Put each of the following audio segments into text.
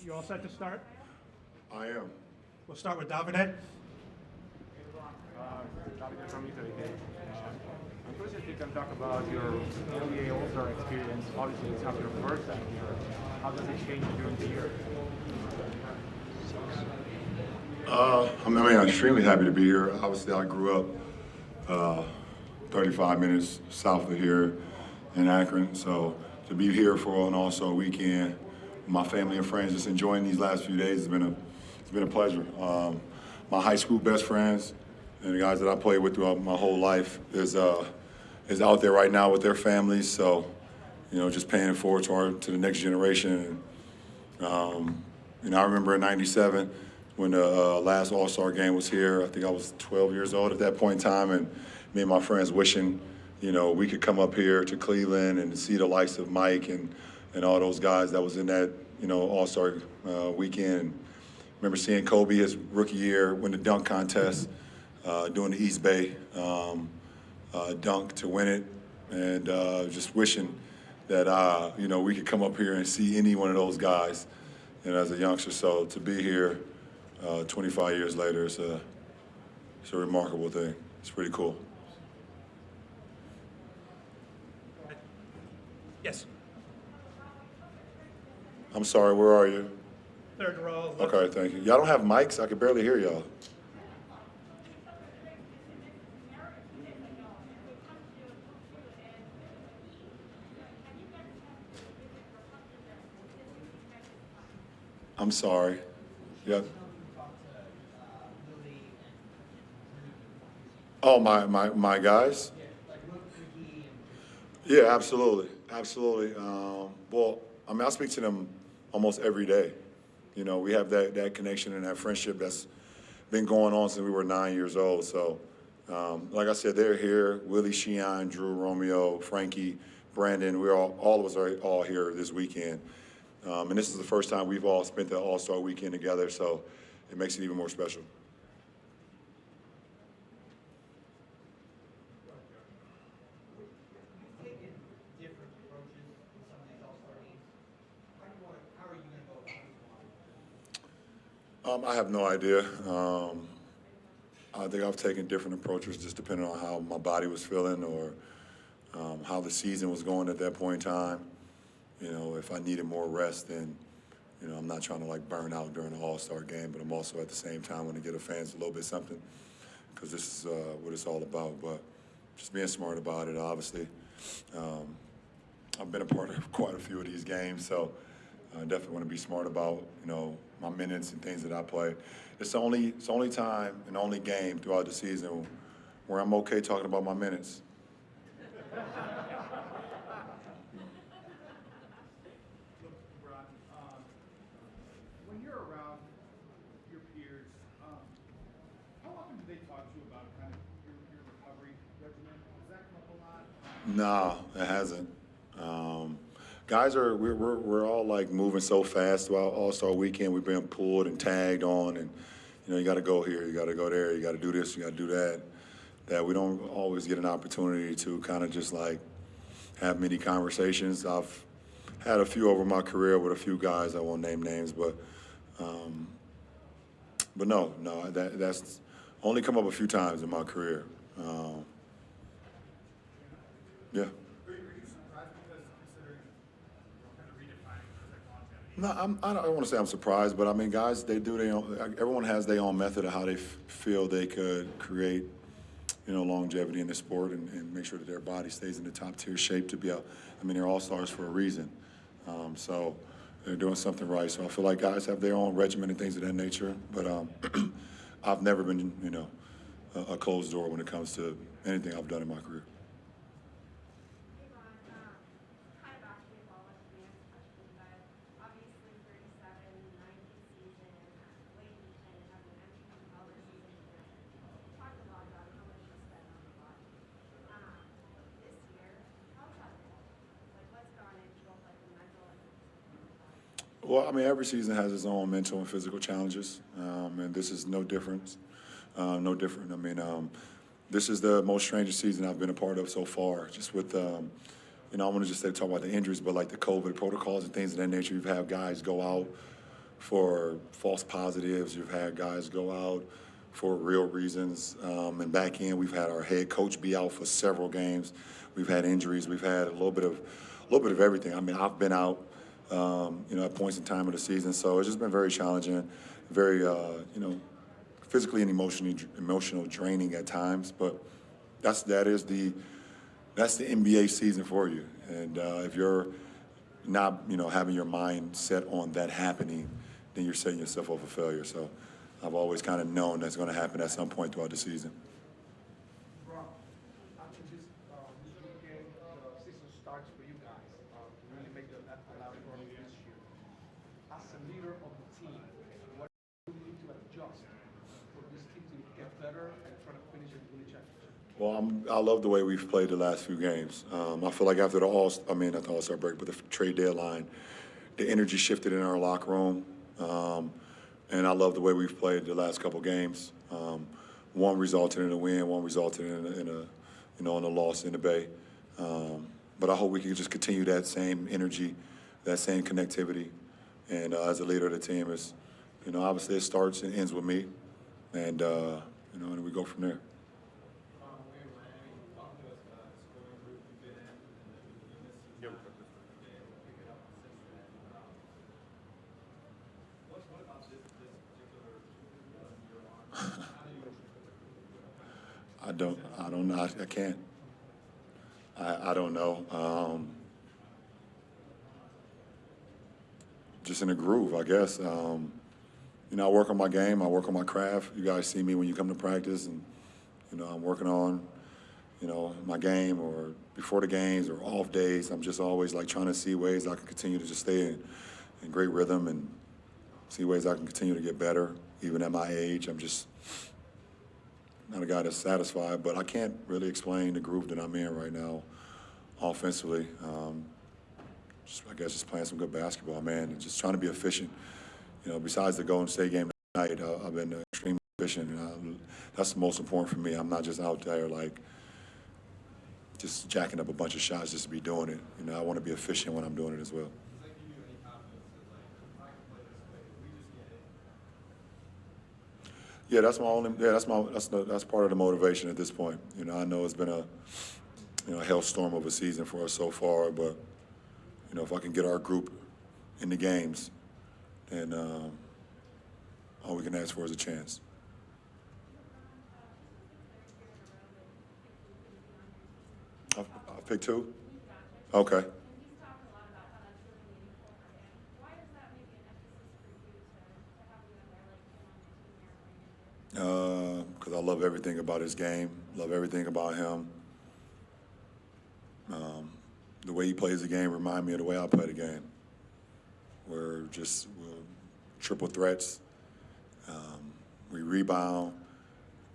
You all set to start? I am. We'll start with Davide. Davide from Italy. I'm curious if you can talk about your NBA All-Star experience. Obviously, it's not your first time here. How does it change during the year? I'm extremely happy to be here. Obviously, I grew up 35 minutes south of here in Akron, so to be here for an All-Star weekend, my family and friends just enjoying these last few days it's been a pleasure. My high school best friends and the guys that I played with throughout my whole life is out there right now with their families, so just paying it forward to the next generation. I remember in '97 when the last All-Star game was here. I think I was 12 years old at that point in time, and me and my friends wishing, we could come up here to Cleveland and see the likes of Mike and all those guys that was in that, All-Star weekend. Remember seeing Kobe his rookie year win the dunk contest, doing the East Bay dunk to win it, and just wishing that, we could come up here and see any one of those guys. And as a youngster, so to be here 25 years later, it's a remarkable thing. It's pretty cool. Yes. I'm sorry, where are you? Third row. Okay, thank you. Y'all don't have mics? I can barely hear y'all. I'm sorry. Yep. Oh, my guys? Yeah, absolutely. Absolutely. I speak to them almost every day. We have that connection and that friendship that's been going on since we were 9 years old. So, like I said, they're here. Willie, Sheehan, Drew, Romeo, Frankie, Brandon, all of us are all here this weekend. And this is the first time we've all spent the All-Star weekend together, so it makes it even more special. I have no idea. I think I've taken different approaches just depending on how my body was feeling or how the season was going at that point in time. If I needed more rest, then, I'm not trying to burn out during the All-Star game, but I'm also at the same time want to give the fans a little bit something because this is what it's all about. But just being smart about it, obviously. I've been a part of quite a few of these games, so I definitely want to be smart about, my minutes and things that I play. It's the only time and only game throughout the season where I'm okay talking about my minutes. LeBron, when you're around your peers, how often do they talk to you about kind of your recovery regimen? Does that come up a lot? No, it hasn't. Guys we're all moving so fast throughout All-Star weekend. We've been pulled and tagged on, and you got to go here, you got to go there, you got to do this, you got to do that. That we don't always get an opportunity to kind of just have many conversations. I've had a few over my career with a few guys. I won't name names, but no, that's only come up a few times in my career. Yeah. No, I don't want to say I'm surprised, but guys, they do their own. Everyone has their own method of how they feel they could create, longevity in the sport and make sure that their body stays in the top tier shape to be out. They're all-stars for a reason, so they're doing something right. So I feel like guys have their own regimen and things of that nature, but I've never been, a closed door when it comes to anything I've done in my career. Well, every season has its own mental and physical challenges, and this is no different. No different. This is the most strangest season I've been a part of so far. Just with, I want to just talk about the injuries, but the COVID protocols and things of that nature. You've had guys go out for false positives. You've had guys go out for real reasons. And back in, we've had our head coach be out for several games. We've had injuries. We've had a little bit of everything. I mean, I've been out, at points in time of the season. So it's just been very challenging, very, physically and emotional draining at times. But that's the NBA season for you. And if you're not, having your mind set on that happening, then you're setting yourself up for failure. So I've always kind of known that's going to happen at some point throughout the season. Bro, after this weekend, the season starts for you guys. Really make a lot of progress this year. As a leader of the team, what do you need to adjust for this team to get better and try to finish and win the championship? Well, I love the way we've played the last few games. I feel like after not the All-Star break, but the trade deadline, the energy shifted in our locker room. And I love the way we've played the last couple games. One resulted in a win, one resulted in a loss in the Bay. But I hope we can just continue that same energy, that same connectivity. And as a leader of the team, obviously it starts and ends with me. And, and we go from there. I don't know. I can't. I don't know. Just in a groove, I guess. I work on my game. I work on my craft. You guys see me when you come to practice, and I'm working on, my game, or before the games or off days. I'm just always like trying to see ways I can continue to just stay in great rhythm and see ways I can continue to get better, even at my age. I'm just not a guy that's satisfied, but I can't really explain the groove that I'm in right now offensively. I guess just playing some good basketball, man, and just trying to be efficient. Besides the Golden State game tonight, I've been extremely efficient, and that's the most important for me. I'm not just out there just jacking up a bunch of shots just to be doing it. I want to be efficient when I'm doing it as well. Yeah, that's part of the motivation at this point. I know it's been a hellstorm of a season for us so far, but if I can get our group in the games, then all we can ask for is a chance. I picked two? Okay. Because I love everything about his game, love everything about him. The way he plays the game reminds me of the way I play the game. We're triple threats. We rebound.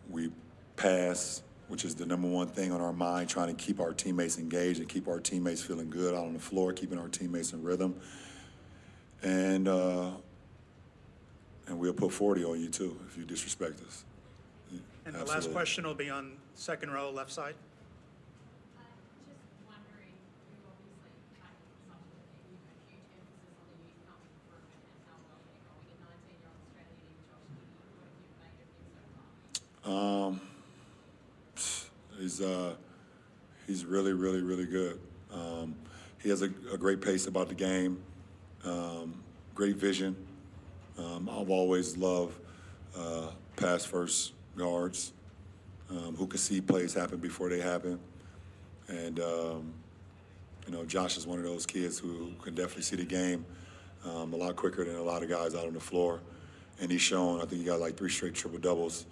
We pass, which is the number one thing on our mind, trying to keep our teammates engaged and keep our teammates feeling good out on the floor, keeping our teammates in rhythm. And we'll put 40 on you, too, if you disrespect us. And the Absolutely. last question will be on second row, left side. Just wondering, you obviously had such a huge emphasis on the youth coming through and how well they're going. A 19-year-old Australian in Josh Giddey, what have you made of him so far? He's really, really, really good. He has a great pace about the game, great vision. I've always loved pass first guards who can see plays happen before they happen. And, Josh is one of those kids who can definitely see the game a lot quicker than a lot of guys out on the floor. And he's shown, I think he got like 3 straight triple doubles.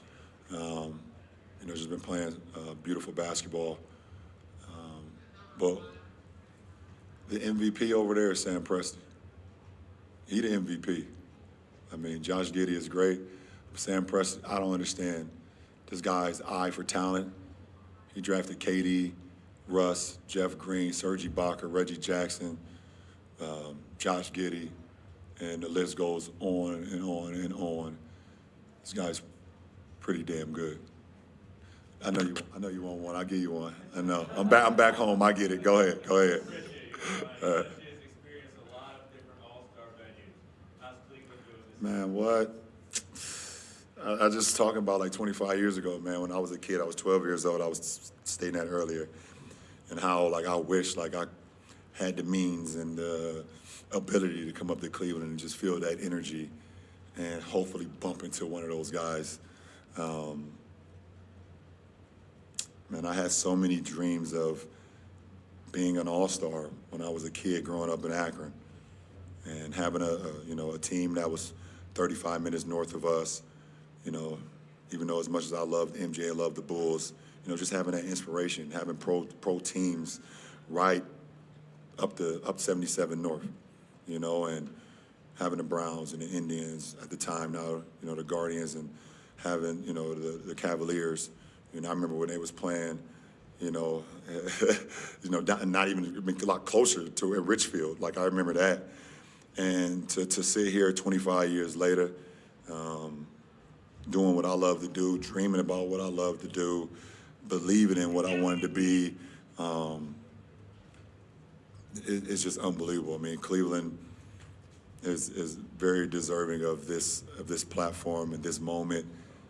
Just been playing beautiful basketball. But the MVP over there is Sam Preston. He the MVP. I mean, Josh Giddey is great. Sam Preston, I don't understand this guy's eye for talent. He drafted KD, Russ, Jeff Green, Serge Ibaka, Reggie Jackson, Josh Giddey, and the list goes on and on and on. This guy's pretty damn good. I know you want one. I'll give you one. I know. I'm back home. I get it. Go ahead. Appreciate you. His experience a lot of different All-Star venues. How's Cleveland doing Man, what? I just talking about like 25 years ago, man. When I was a kid, I was 12 years old. I was stating that earlier, and how like I wish like I had the means and the ability to come up to Cleveland and just feel that energy, and hopefully bump into one of those guys. Man, I had so many dreams of being an all-star when I was a kid growing up in Akron, and having a team that was 35 minutes north of us. You know, even though as much as I loved MJ, I loved the Bulls, just having that inspiration, having pro teams right up 77 North, and having the Browns and the Indians at the time, now, the Guardians, and having, the Cavaliers. I remember when they was playing, not even a lot closer to at Richfield. Like, I remember that. And to sit here 25 years later, doing what I love to do, dreaming about what I love to do, believing in what I wanted to be, it's just unbelievable. I mean, Cleveland is very deserving of this platform and this moment.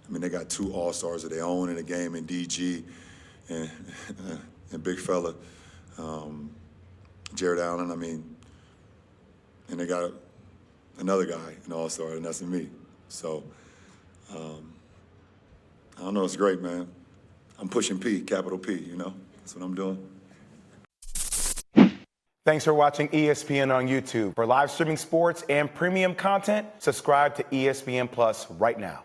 I mean, they got 2 All-Stars of their own in the game in DG and big fella, Jared Allen. I mean, and they got another guy, an All-Star, and that's me. So, I don't know, it's great, man. I'm pushing P, capital P, That's what I'm doing. Thanks for watching ESPN on YouTube. For live streaming sports and premium content, subscribe to ESPN Plus right now.